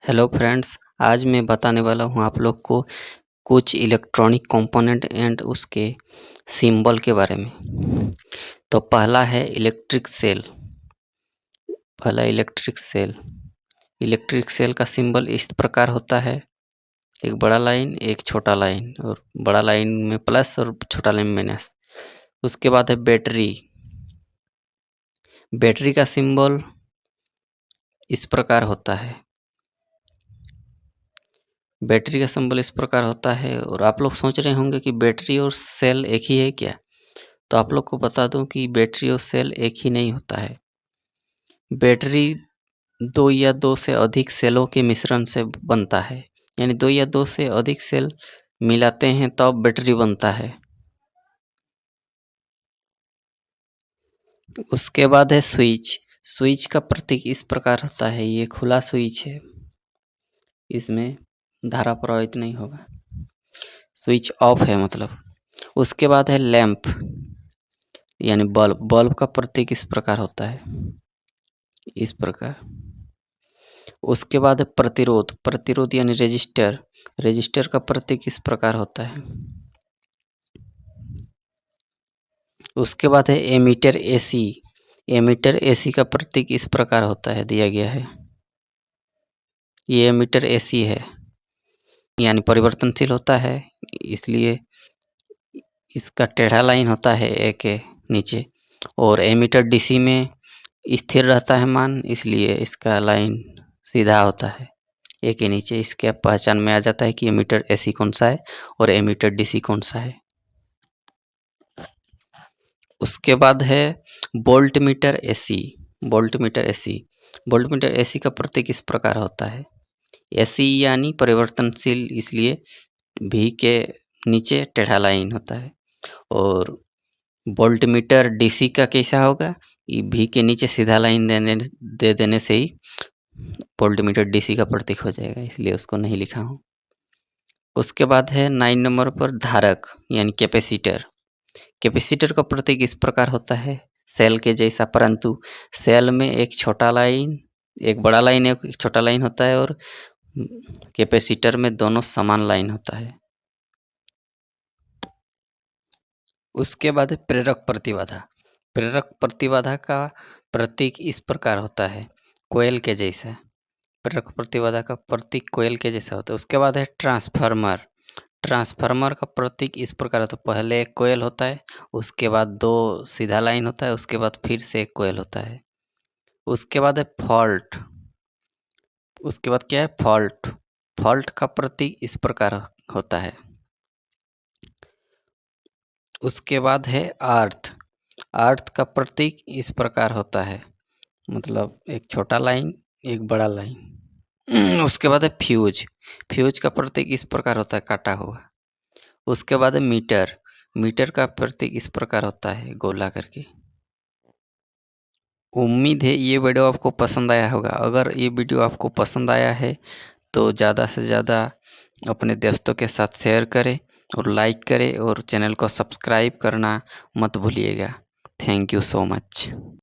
Hello friends, आज मैं बताने वाला हूँ आप लोग को कुछ इलेक्ट्रॉनिक कंपोनेंट एंड उसके सिंबल के बारे में। तो पहला है इलेक्ट्रिक सेल। इलेक्ट्रिक सेल का सिंबल इस प्रकार होता है, एक बड़ा लाइन एक छोटा लाइन, और बड़ा लाइन में प्लस और छोटा लाइन में माइनस। उसके बाद है बैटरी। बैटरी का सिंबल इस प्रकार होता है। बैटरी का सिंबल इस प्रकार होता है। और आप लोग सोच रहे होंगे कि बैटरी और सेल एक ही है क्या? तो आप लोग को बता दूं कि बैटरी और सेल एक ही नहीं होता है। बैटरी दो या दो से अधिक सेलों के मिश्रण से बनता है, यानी दो या दो से अधिक सेल मिलाते हैं तब बैटरी बनता है। उसके बाद है स्विच। स्विच का प्रतीक इस प्रकार होता है, ये खुला स्विच है, इसमें धारा प्रवाहित नहीं होगा, स्विच ऑफ है मतलब। उसके बाद है लैंप यानी बल्ब। बल्ब का प्रतीक इस प्रकार होता है, इस प्रकार। उसके बाद है प्रतिरोध। प्रतिरोध यानी रेजिस्टर। रेजिस्टर का प्रतीक इस प्रकार होता है। उसके बाद है एमीटर एसी। एमीटर एसी का प्रतीक इस प्रकार होता है, दिया गया है, ये एमीटर एसी है, यानी परिवर्तनशील होता है, इसलिए इसका टेढ़ा लाइन होता है ए के नीचे। और एमीटर डीसी में स्थिर रहता है मान, इसलिए इसका लाइन सीधा होता है ए के नीचे। इसके पहचान में आ जाता है कि एमीटर एसी कौन सा है और एमीटर डीसी कौन सा है। उसके बाद है volt meter AC. Volt meter AC. Volt meter AC का प्रतीक इस प्रकार होता है, एसी यानी परिवर्तनशील, इसलिए भी के नीचे टेढ़ा लाइन होता है। और वोल्ट मीटर डीसी का कैसा होगा, भी के नीचे सीधा लाइन दे देने से ही वोल्ट मीटर डीसी का प्रतीक हो जाएगा, इसलिए उसको नहीं लिखा हूँ। उसके बाद है 9 नंबर पर धारक यानी कैपेसिटर। कैपेसिटर का प्रतीक इस प्रकार होता है, सेल के जैसा, परंतु सेल में एक छोटा लाइन, एक बड़ा लाइन एक छोटा लाइन होता है, और कैपेसिटर में दोनों समान लाइन होता है। उसके बाद है प्रेरक प्रतिबाधा। प्रेरक प्रतिबाधा का प्रतीक इस प्रकार होता है, कोयल के जैसा। प्रेरक प्रतिबाधा का प्रतीक कोयल के जैसा होता है। उसके बाद है ट्रांसफार्मर। ट्रांसफार्मर का प्रतीक इस प्रकार होता है, पहले एक कोयल होता है, उसके बाद दो सीधा लाइन होता है, उसके बाद फिर से एक कोयल होता है। उसके बाद है फॉल्ट। उसके बाद क्या है, फॉल्ट। फॉल्ट का प्रतीक इस प्रकार होता है। उसके बाद है अर्थ। अर्थ का प्रतीक इस प्रकार होता है, मतलब एक छोटा लाइन एक बड़ा लाइन। उसके बाद है फ्यूज। फ्यूज का प्रतीक इस प्रकार होता है, काटा हुआ। उसके बाद है मीटर। मीटर का प्रतीक इस प्रकार होता है, गोला करके। उम्मीद है ये वीडियो आपको पसंद आया होगा। अगर ये वीडियो आपको पसंद आया है तो ज़्यादा से ज़्यादा अपने दोस्तों के साथ शेयर करें और लाइक करें, और चैनल को सब्सक्राइब करना मत भूलिएगा। Thank you so much.